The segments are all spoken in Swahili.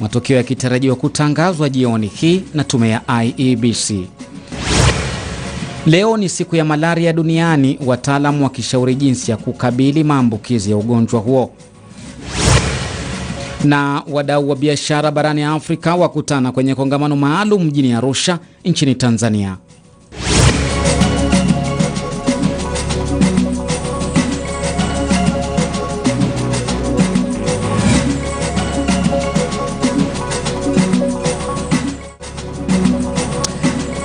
matokeo yakitarajiwa kutangazwa jioni hii na tume ya IEBC. Leo ni siku ya malaria duniani, wataalamu wakishauri jinsi ya kukabili maambukizi ya ugonjwa huo. Na wadau wa biashara barani Afrika wakutana kwenye kongamano maalum mjini Arusha nchini Tanzania.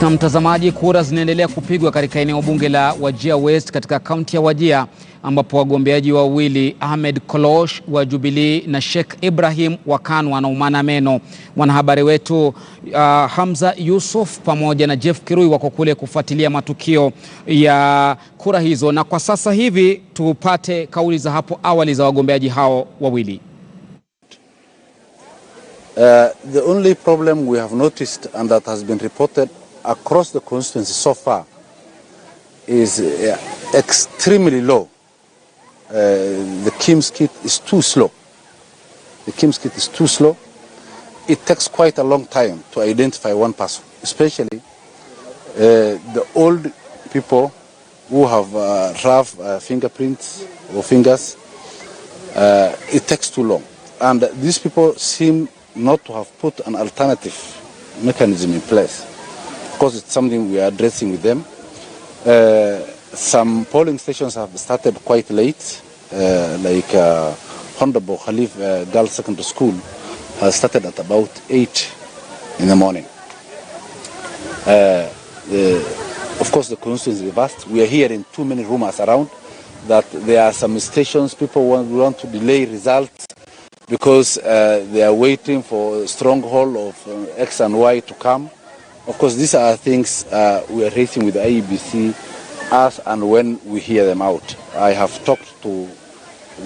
Na mtazamaji, kura zinaendelea kupigwa katika eneo bunge la WAJIR West katika kaunti ya WAJIR, ambapo wagombeaji wawili Ahmed Kolosh wa Jubilee na Sheikh Ibrahim wa KANU wanaumana meno. Mwanahabari wetu Hamza Yusuf pamoja na Jeff Kirui wako kule kufuatilia matukio ya kura hizo, na kwa sasa hivi tupate kauli za hapo awali za wagombeaji hao wawili. The only problem we have noticed and that has been reported across the constituency so far is extremely low. The KIMS kit is too slow. The KIMS kit is too slow. It takes quite a long time to identify one person, especially the old people who have rough fingerprints or fingers. It takes too long. And these people seem not to have put an alternative mechanism in place. Of course, it's something we are addressing with them. Some polling stations have started quite late, like Honorable Khalif Girls Secondary School has started at about 8 in the morning. Of course, the constituency is vast. We are hearing too many rumors around that there are some stations people want to delay results because they are waiting for a stronghold of X and Y to come. Of course, these are things we are raising with the IEBC as and when we hear them out. I have talked to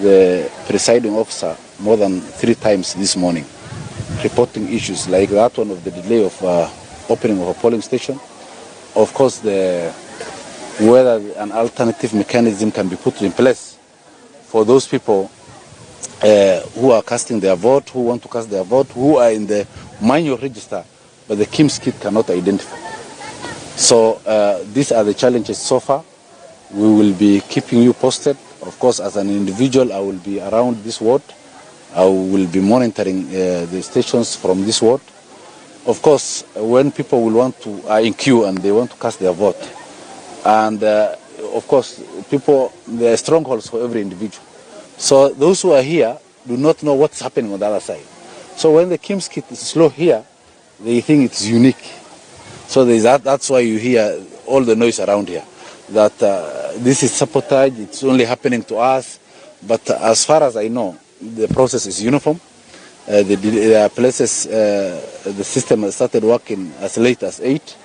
the presiding officer more than 3 times this morning, reporting issues like that one of the delay of opening of a polling station. Of course, whether an alternative mechanism can be put in place for those people who are casting their vote, who want to cast their vote, who are in the manual register, but the KIMS kit cannot identify. So these are the challenges so far. We will be keeping you posted. Of course, as an individual, I will be around this ward. I will be monitoring the stations from this ward. Of course, when people will want to are in queue and they want to cast their vote, and of course, there are strongholds for every individual. So those who are here do not know what's happening on the other side. So when the KIMS kit is slow here, they think it's unique. So that's why you hear all the noise around here, that this is sabotage, it's only happening to us. But as far as I know, the process is uniform. There are places, the system has started working as late as 8.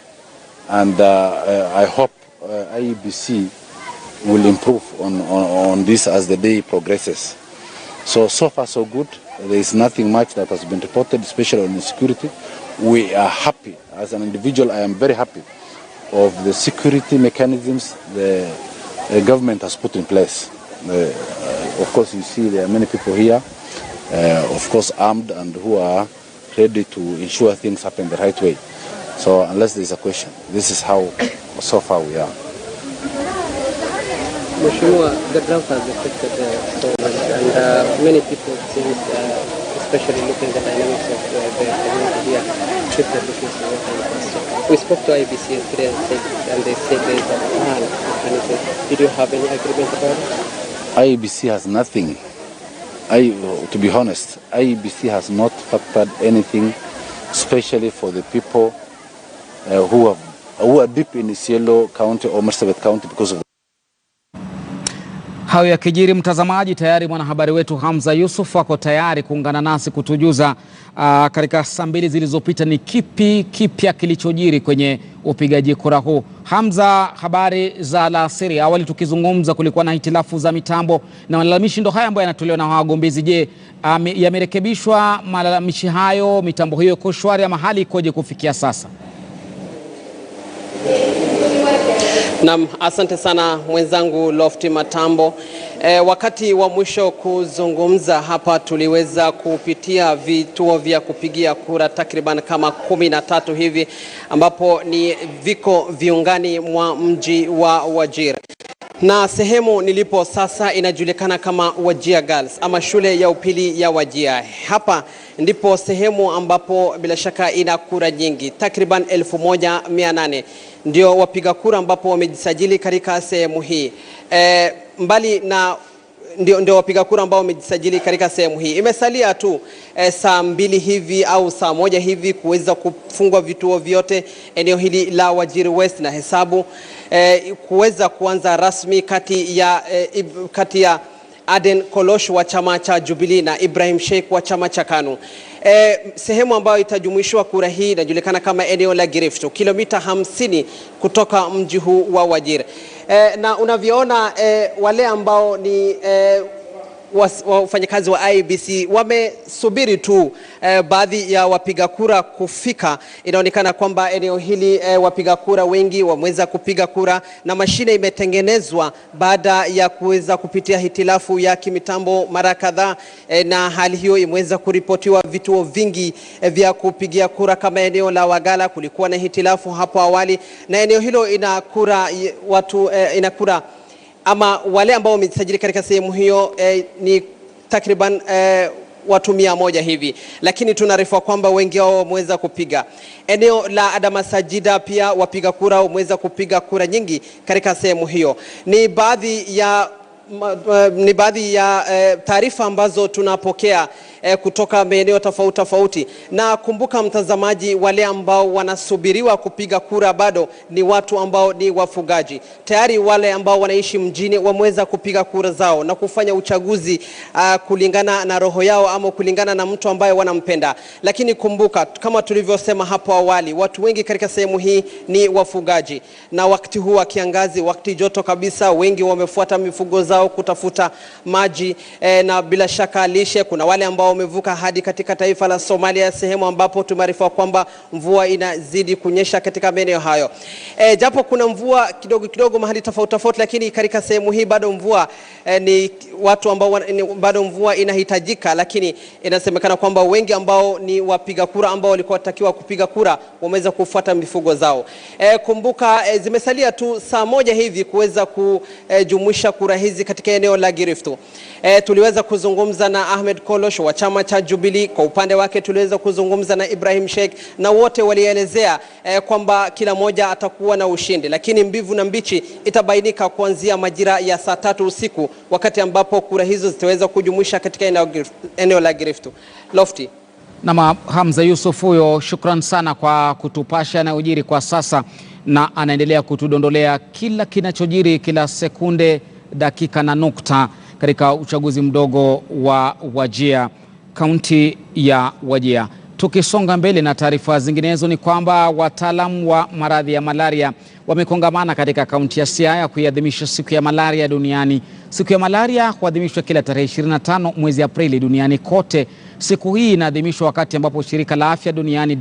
And I hope IEBC will improve on this as the day progresses. So far so good. There is nothing much that has been reported, especially on insecurity. We are happy. As an individual, I am very happy of the security mechanisms the government has put in place. Of course, you see there are many people here, of course armed and who are ready to ensure things happen the right way. So unless there is a question, this is how so far we are. The drought has affected so much, and many people think, especially looking at the dynamics of the community here, shift the business to water. We spoke to IBC yesterday and they said there is a plan mechanism. Did you have any agreement about it? IBC has nothing. To be honest, IBC has not factored anything, especially for the people who are deep in Isiolo County or Marsabit County because of. Hayo yakijiri, mtazamaji, tayari mwanahabari wetu Hamza Yusuf wako tayari kuungana nasi kutujuza katika saa 2 zilizopita ni kipi kipya kilichojiri kwenye upigaji kura huu. Hamza, habari za alasiri. Awali tukizungumza kulikuwa na hitilafu za mitambo na malalamishi ndo haya ambayo yanatolewa na wagombezi. Je, yamerekebishwa malalamishi hayo, mitambo hiyo iko shwari ama hali ikoje kufikia sasa? Naam, asante sana mwenzangu Lofty Matambo. Wakati wa mwisho kuzungumza hapa tuliweza kupitia vituo vya kupigia kura takriban kama 13 hivi ambapo ni viko viungani mwa mji wa Wajir. Na sehemu nilipo sasa inajulikana kama Wajir Girls ama shule ya upili ya Wajir. Hapa ndipo sehemu ambapo bila shaka ina kura nyingi, takriban 1800 ndio wapiga kura ambapo wamejisajili katika sehemu hii. Mbali na ndio wapiga kura ambao wamejisajili katika sehemu hii. Imesalia tu saa 2 hivi au saa 1 hivi kuweza kufungwa vituo vyote eneo hili la Wajir West na hesabu kuweza kuanza rasmi kati ya Aden Kolosh wa chama cha Jubilee na Ibrahim Sheikh wa chama cha KANU. Sehemu ambayo itajumuishwa kura hii inajulikana kama eneo la Girifto, kilomita 50 kutoka mji huu wa Wajir. Na unavyoona wale ambao ni wafanyakazi wa IEBC wamesubiri tu baadhi ya wapiga kura kufika. Inaonekana kwamba eneo hili wapiga kura wengi wameweza kupiga kura na mashine imetengenezwa baada ya kuweza kupitia hitilafu ya kimitambo mara kadhaa, na hali hiyo imeweza kuripotiwa vituo vingi vya kupigia kura kama eneo la Wagala kulikuwa na hitilafu hapo awali, na eneo hilo inakura ama wale ambao wamejisajili katika sehemu hiyo ni takriban watu 100 hivi, lakini tunaarifa kwamba wengi wao wameweza kupiga. Eneo la Adama Sajida pia wapiga kura wameweza kupiga kura nyingi katika sehemu hiyo. Ni baadhi ya taarifa ambazo tunapokea kutoka maeneo tofauti. Na kumbuka mtazamaji, wale ambao wanasubiriwa kupiga kura bado ni watu ambao ni wafugaji. Tayari wale ambao wanaishi mjini wameweza kupiga kura zao na kufanya uchaguzi kulingana na roho yao ama kulingana na mtu ambaye wanampenda. Lakini kumbuka, kama tulivyosema hapo awali, watu wengi katika sehemu hii ni wafugaji, na wakati huu wa kiangazi, wakati joto kabisa, wengi wamefuata mifugo zao kutafuta maji na bila shaka lishe. Kuna wale ambao wamevuka hadi katika taifa la Somalia, sehemu ambapo tumearifiwa kwamba mvua inazidi kunyesha katika maeneo hayo. Japo kuna mvua kidogo mahali tofauti, lakini katika sehemu hii bado mvua ni watu ambao bado mvua inahitajika, lakini inasemekana kwamba wengi ambao ni wapiga kura ambao walikuwa watakiwa kupiga kura wameweza kufuata mifugo zao. Kumbuka zimesalia tu saa 1 hivi kuweza kujumuisha kura hizi katika eneo la Girifto. Tuliweza kuzungumza na Ahmed Kolosh wa chama cha Jubilee. Kwa upande wake tuliweza kuzungumza na Ibrahim Sheikh, na wote walielezea kwamba kila moja atakuwa na ushindi, lakini mbivu na mbichi itabainika kuanzia majira ya saa 3 usiku, wakati ambapo kura hizo zitaweza kujumuisha katika eneo la Girifto. Lofty na Hamza Yusuf huyo, shukran sana kwa kutupasha na ujiri kwa sasa, na anaendelea kutudondolea kila kinachojiri kila sekunde, dakika na nukta katika uchaguzi mdogo wa Wajir, kaunti ya Wajir. Tukisonga mbele na taarifa zinginezo ni kwamba wataalamu wa maradhi ya malaria wamekongamana katika kaunti ya Siaya kuadhimisha siku ya malaria duniani. Siku ya malaria huadhimishwa kila tarehe 25 mwezi Aprili duniani kote. Siku hii inaadhimishwa wakati ambapo shirika la afya duniani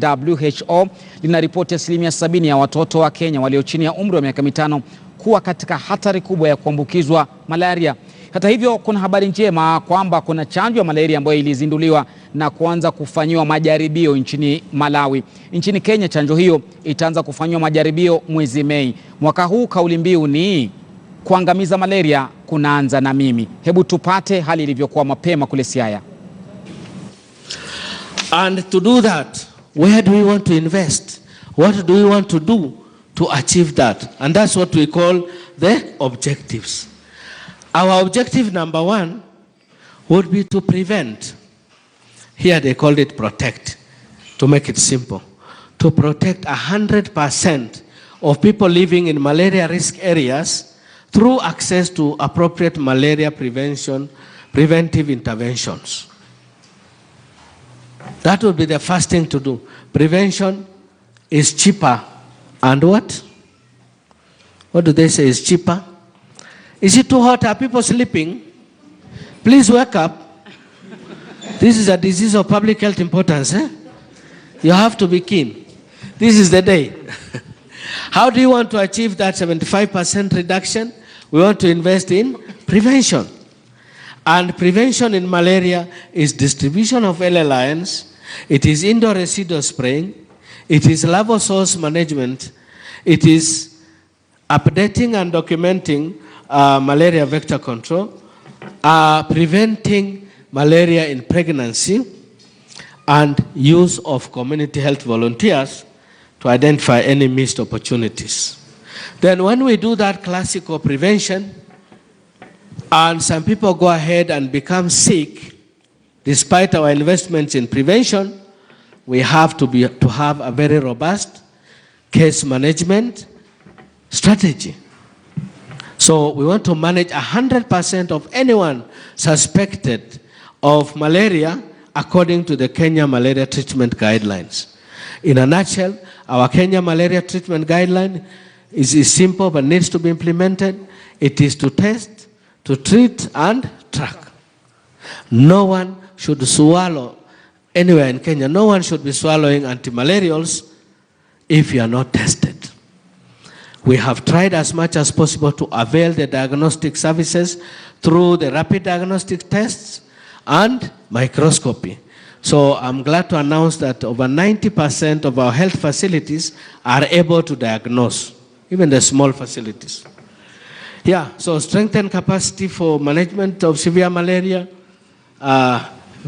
WHO linaripoti 70% ya watoto wa Kenya walio chini ya umri wa miaka 5 kuwa katika hatari kubwa ya kuambukizwa malaria. Hata hivyo, kuna habari njema kwamba kuna chanjo ya malaria ambayo ilizinduliwa na kuanza kufanyiwa majaribio nchini Malawi. Nchini Kenya chanjo hiyo itaanza kufanyiwa majaribio mwezi Mei. Mwaka huu kauli mbiu ni kuangamiza malaria kunaanza na mimi. Hebu tupate hali ilivyokuwa mapema kule Siaya. And to do that, where do we want to invest? What do we want to do to achieve that? And that's what we call the objectives. Our objective number 1 would be to prevent. Here they called it protect, to make it simple. To protect 100% of people living in malaria risk areas through access to appropriate malaria preventive interventions. That would be the first thing to do. Prevention is cheaper. And what? What do they say is cheaper? Is it too hot? Are people sleeping? Please wake up. This is a disease of public health importance. You have to be keen. This is the day. How do you want to achieve that 75% reduction? We want to invest in prevention. And prevention in malaria is distribution of early lines, it is indoor residual spraying, it is larval source management, it is updating and documenting malaria vector control, preventing malaria in pregnancy, and use of community health volunteers to identify any missed opportunities. Then when we do that classical prevention, and some people go ahead and become sick, despite our investments in prevention, we have to have a very robust case management strategy. So we want to manage 100% of anyone suspected of malaria according to the Kenya Malaria Treatment Guidelines. In a nutshell, our Kenya Malaria Treatment Guideline is simple but needs to be implemented. It is to test, to treat, and track. No one should swallow, anywhere in Kenya, no one should be swallowing antimalarials if you are not tested. We have tried as much as possible to avail the diagnostic services through the rapid diagnostic tests and microscopy. So I'm glad to announce that over 90% of our health facilities are able to diagnose, even the small facilities. Yeah, so strengthen capacity for management of severe malaria,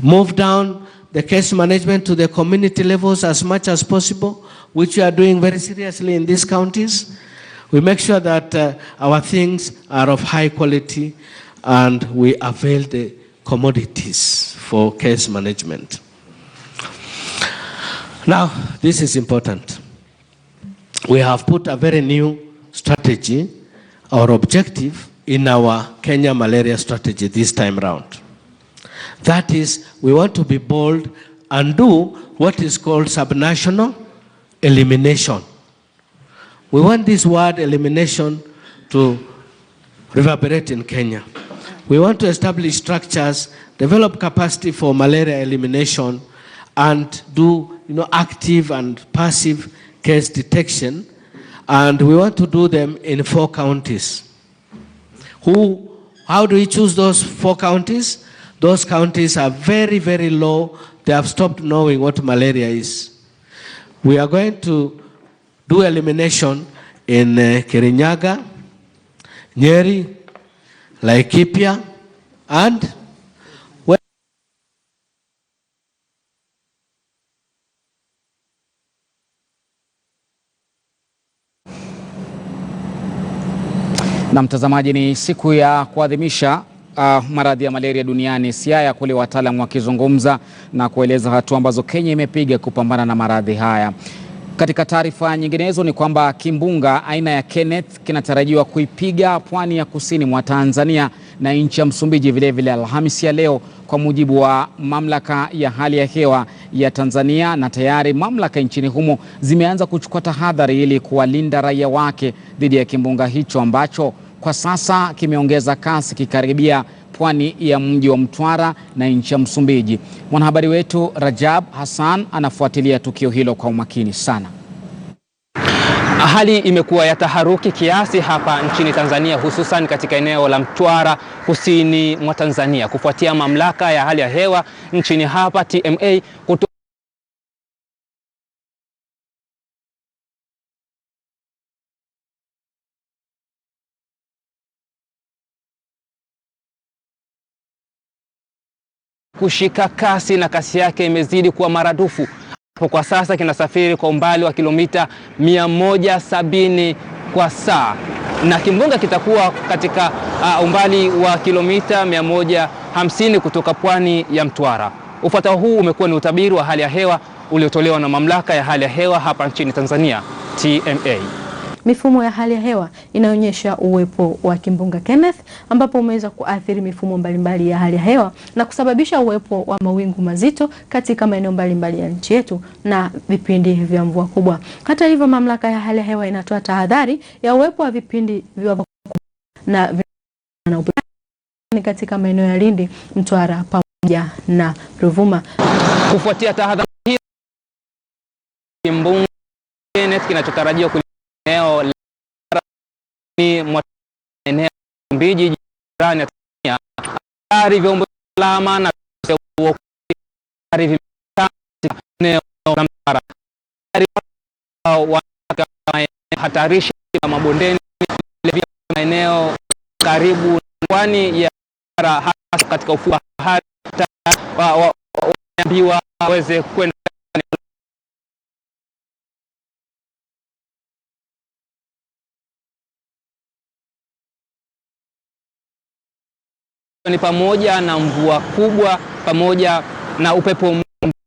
move down the case management to the community levels as much as possible, which we are doing very seriously in these counties. We make sure that our things are of high quality and we avail the commodities for case management. Now, this is important. We have put a very new strategy or objective in our Kenya malaria strategy this time round. That is, we want to be bold and do what is called subnational elimination. We want this word elimination to reverberate in Kenya. We want to establish structures, develop capacity for malaria elimination, and do active and passive case detection. And we want to do them in 4 counties. How do we choose those 4 counties? Those counties are very, very low. They have stopped knowing what malaria is. We are going to do elimination in Kirinyaga, Nyeri, Laikipia, and Na mtazamaji, ni siku ya kuadhimisha maradhi ya malaria duniani. Siaya kule wataalamu wakizungumza na kueleza hatua ambazo Kenya imepiga kupambana na maradhi haya. Katika taarifa nyinginezo ni kwamba kimbunga aina ya Kenneth kinatarajiwa kuipiga pwani ya kusini mwa Tanzania na nchi ya Msumbiji vilevile Alhamisi ya leo, kwa mujibu wa mamlaka ya hali ya hewa ya Tanzania, na tayari mamlaka nchini humo zimeanza kuchukua tahadhari ili kuwalinda raia wake dhidi ya kimbunga hicho ambacho kwa sasa kimeongeza kasi kikaribia pwani ya mji wa Mtwara na nchi ya Msumbiji. Mwanahabari wetu Rajab Hassan anafuatilia tukio hilo kwa umakini sana. Hali imekuwa ya taharuki kiasi hapa nchini Tanzania, hususan katika eneo la Mtwara kusini mwa Tanzania, kufuatia mamlaka ya hali ya hewa nchini hapa TMA kushika kasi, na kasi yake imezidi kuwa maradufu. Kwa sasa kinasafiri kwa umbali wa kilomita 170 kwa saa, na kimbunga kitakuwa katika umbali wa kilomita 150 kutoka pwani ya Mtwara. Ufuatao huu umekuwa ni utabiri wa hali ya hewa uliotolewa na mamlaka ya hali ya hewa hapa nchini Tanzania, TMA. Mifumo ya hali ya hewa inaonyesha uwepo wa kimbunga Kenneth, ambapo umeweza kuathiri mifumo mbalimbali ya hali ya hewa na kusababisha uwepo wa mawingu mazito katika maeneo mbalimbali ya nchi yetu na vipindi vya mvua kubwa. Hata hivyo, mamlaka ya hali ya hewa inatoa tahadhari ya uwepo wa vipindi vya mvua na katika maeneo ya Lindi, Mtwara pamoja na Ruvuma. Kufuatia tahadhari hii, kimbunga Kenneth kinachotarajiwa eneo la Msumbiji jirani ya Tanzania tayari vyombo vya usalama na hatarishi mabondeni maeneo karibu pwani ya hasa katika ufuo wa bahari Mbiu waweze kwenda ni pamoja na mvua kubwa pamoja na upepo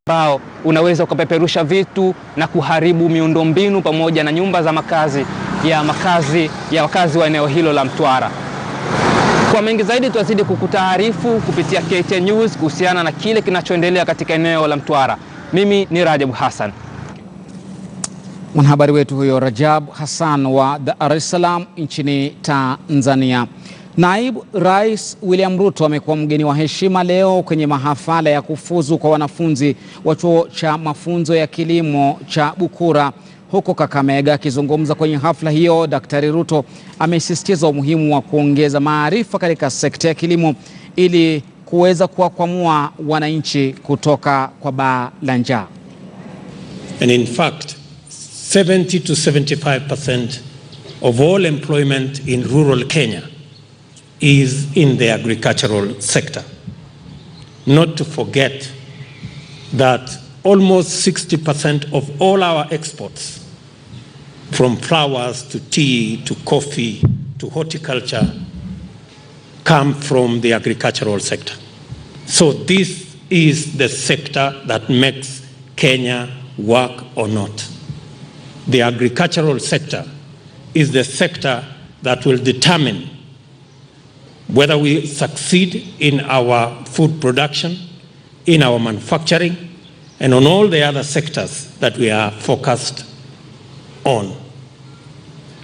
ambao unaweza kupeperusha vitu na kuharibu miundombinu pamoja na nyumba za makazi ya wakazi wa eneo hilo la Mtwara. Kwa mengi zaidi tuazidi kukutaarifu kupitia KTN News kuhusiana na kile kinachoendelea katika eneo la Mtwara. Mimi ni Rajab Hassan. Mwanahabari wetu huyo Rajab Hassan wa Dar es Salaam nchini Tanzania. Naibu Rais William Ruto amekuwa mgeni wa heshima leo kwenye mahafala ya kufuzu kwa wanafunzi wa chuo cha mafunzo ya kilimo cha Bukura huko Kakamega. Akizungumza kwenye hafla hiyo, Daktari Ruto amesisitiza umuhimu wa kuongeza maarifa katika sekta ya kilimo ili kuweza kuwakwamua wananchi kutoka kwa baa la njaa. And in fact, 70 to 75% of all employment in rural Kenya is in the agricultural sector. Not to forget that almost 60% of all our exports, from flowers to tea to coffee to horticulture, come from the agricultural sector. So this is the sector that makes Kenya work or not. The agricultural sector is the sector that will determine whether we succeed in our food production, in our manufacturing, and on all the other sectors that we are focused on.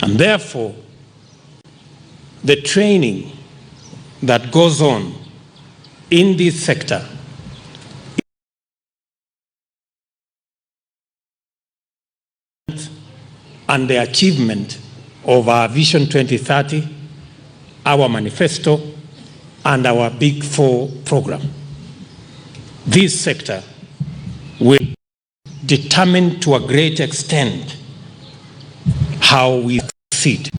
And therefore, the training that goes on in this sector and the achievement of our Vision 2030, our manifesto, and our Big Four program. This sector will determine to a great extent how we succeed.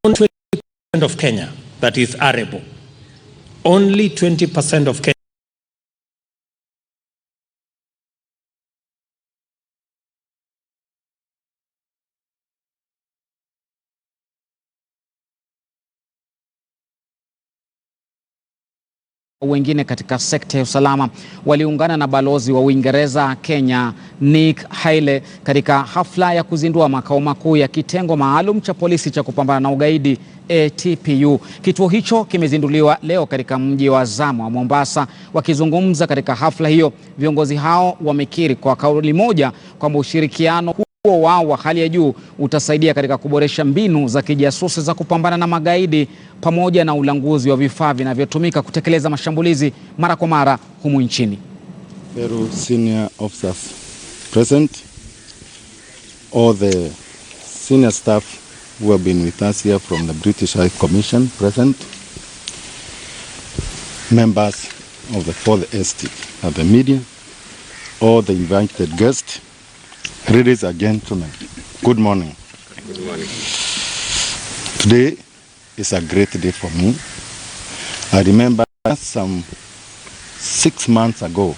Only 20% of Kenya that is arable. Only 20% of Kenya. Wengine katika sekta ya usalama waliungana na balozi wa Uingereza Kenya Nick Haile katika hafla ya kuzindua makao makuu ya kitengo maalum cha polisi cha kupambana na ugaidi ATPU. Kituo hicho kimezinduliwa leo katika mji wa Zamu wa Mombasa. Wakizungumza katika hafla hiyo, viongozi hao wamekiri kwa kauli moja kwamba ushirikiano huo wao wa hali ya juu utasaidia katika kuboresha mbinu za kijasusi za kupambana na magaidi pamoja na ulanguzi wa vifaa vinavyotumika kutekeleza mashambulizi mara kwa mara humu nchini. Very senior officers present, all the senior staff who have been with us here from the British High Commission present, members of the fourth estate of the media, all the invited guests. Ladies and gentlemen, good morning. Good morning. Today is a great day for me. I remember some 6 months ago,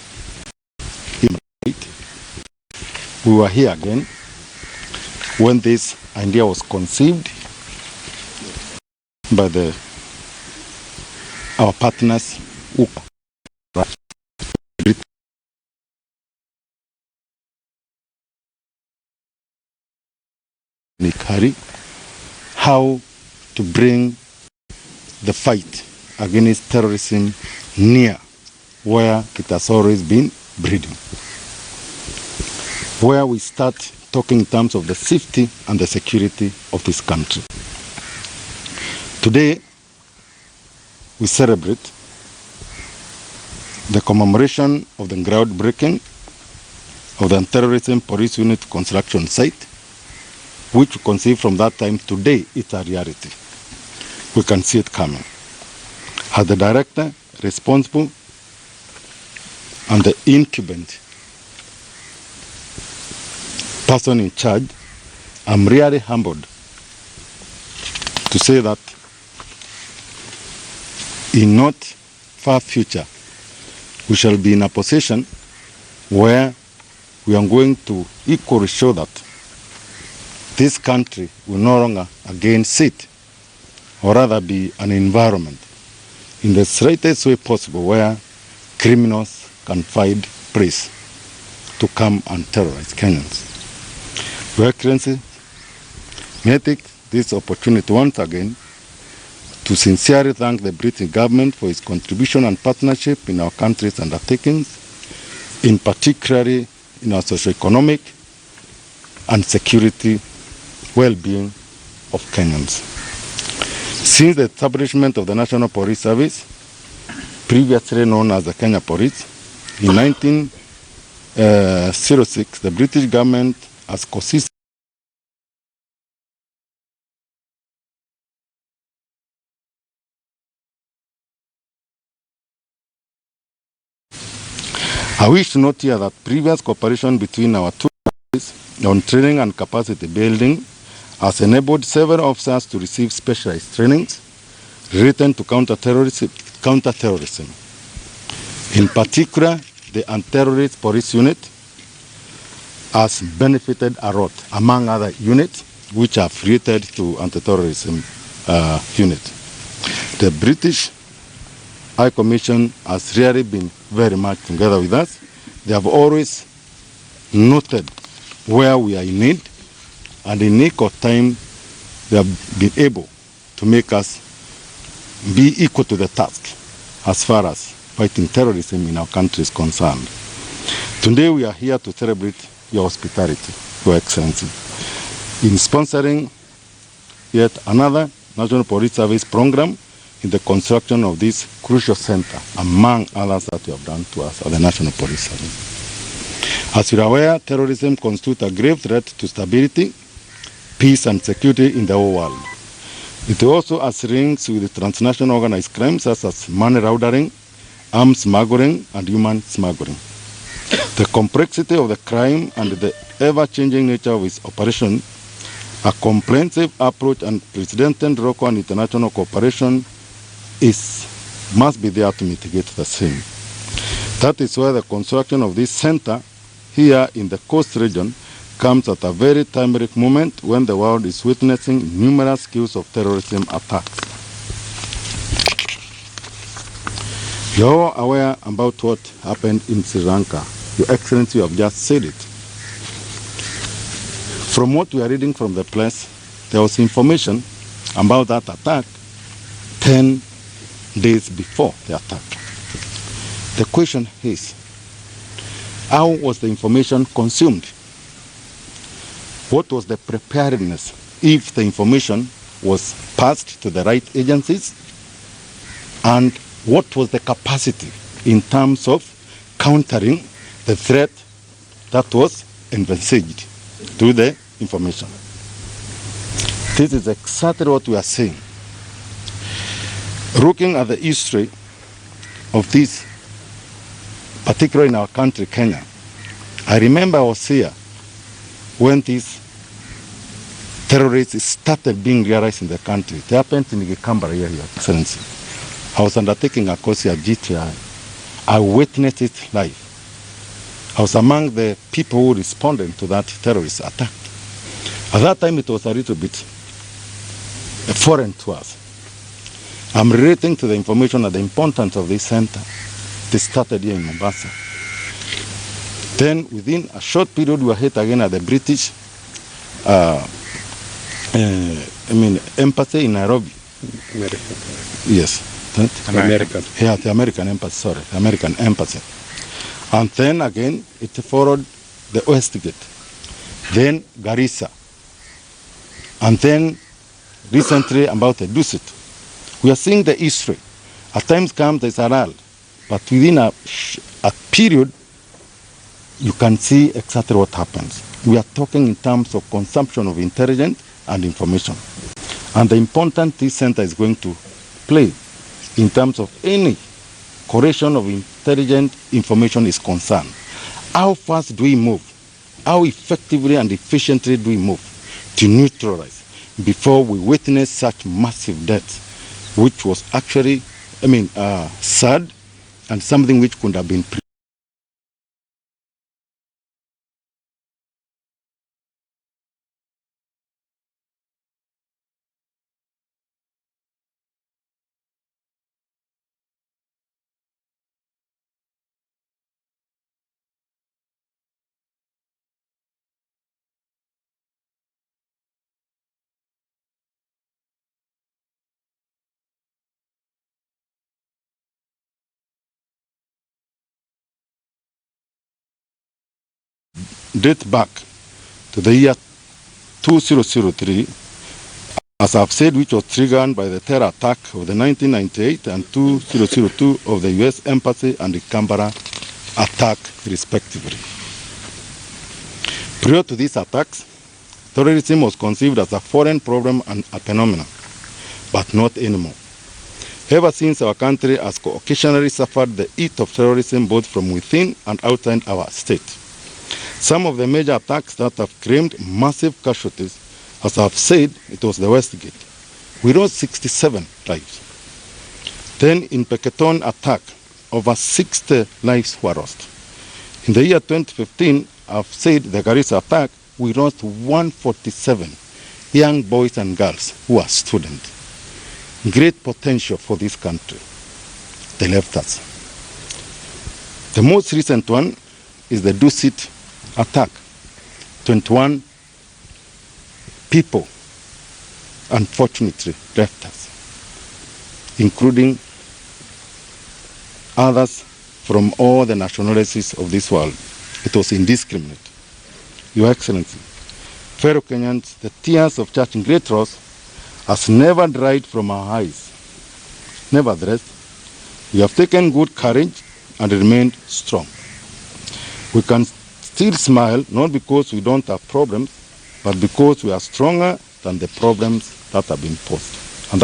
we were here again when this idea was conceived by our partners how to bring the fight against terrorism near where it has always been breeding. Where we start talking in terms of the safety and the security of this country. Today, we celebrate the commemoration of the groundbreaking of the Terrorism Police Unit construction site, which we conceived from that time. Today, it's a reality. We can see it coming. As the director responsible and the incumbent person in charge, I'm really humbled to say that in not far future, we shall be in a position where we are going to equally show that this country will no longer again sit, or rather be an environment in the slightest way possible where criminals can find place to come and terrorize Kenyans. Your Excellency, may I take this opportunity once again to sincerely thank the British government for its contribution and partnership in our country's undertakings, in particularly in our socio-economic and security well-being of Kenyans. Since the establishment of the National Police Service, previously known as the Kenya Police, in 1906, the British government has consistently I wish to note here that previous cooperation between our two countries on training and capacity building has enabled several officers to receive specialized trainings related to counter-terrorism. In particular, the Anti-Terrorist Police Unit has benefited a lot, among other units which are related to anti-terrorism unit. The British High Commission has really been very much together with us. They have always noted where we are in need, and in nick of time, they have been able to make us be equal to the task as far as fighting terrorism in our country is concerned. Today we are here to celebrate your hospitality, Your Excellency, in sponsoring yet another National Police Service program in the construction of this crucial center, among others that you have done to us at the National Police Service. As you are aware, terrorism constitutes a grave threat to stability, peace and security in the whole world. It also has links with transnational organized crimes such as money laundering, arms smuggling and human smuggling. The complexity of the crime and the ever-changing nature of its operation, a comprehensive approach and precedented local and international cooperation must be there to mitigate the same. That is why the construction of this center here in the coast region comes at a very timely moment when the world is witnessing numerous cases of terrorism attacks. You are all aware about what happened in Sri Lanka. Your Excellency, you have just said it. From what we are reading from the press, there was information about that attack 10 days before the attack. The question is, how was the information consumed? What was the preparedness if the information was passed to the right agencies? And what was the capacity in terms of countering the threat that was envisaged through the information? This is exactly what we are saying. Looking at the history of this, particularly in our country, Kenya, I remember I was here when these terrorists started being realized in the country. It happened in Gikambara here, Your Excellency. I was undertaking a course at DHIDI. I witnessed it live. I was among the people who responded to that terrorist attack. At that time, it was a little bit foreign to us. I'm relating to the information of the importance of this center. They started here in Mombasa. Then within a short period, we were hit again at the British embassy in Nairobi. America. Yes. American. Yeah, the American embassy, sorry, the American embassy. And then again, it followed the West Gate. Then Garissa. And then recently about the Dusit. We are seeing the history. At times comes there's a lull, but within a period, you can see exactly what happens. We are talking in terms of consumption of intelligence and information. And the importance this center is going to play in terms of any correction of intelligent information is concerned. How fast do we move? How effectively and efficiently do we move to neutralize before we witness such massive death, which was actually, sad and something which could have been date back to the year 2003, as I've said, which was triggered by the terror attack of the 1998 and 2002 of the US Embassy and the Canberra attack, respectively. Prior to these attacks, terrorism was conceived as a foreign problem and a phenomenon, but not anymore. Ever since, our country has occasionally suffered the heat of terrorism both from within and outside our state. Some of the major attacks that have claimed massive casualties, as I've said, it was the Westgate. We lost 67 lives. Then in Peketon attack, over 60 lives were lost. In the year 2015, I've said the Garissa attack, we lost 147 young boys and girls who are students. Great potential for this country. They left us. The most recent one is the Dusit attack. 21 people, unfortunately, left us, including others from all the nationalities of this world. It was indiscriminate. Your Excellency, fellow Kenyans, the tears of such great loss has never dried from our eyes. Nevertheless, we have taken good courage and remained strong. We can still smile, not because we don't have problems, but because we are stronger than the problems that have been posed.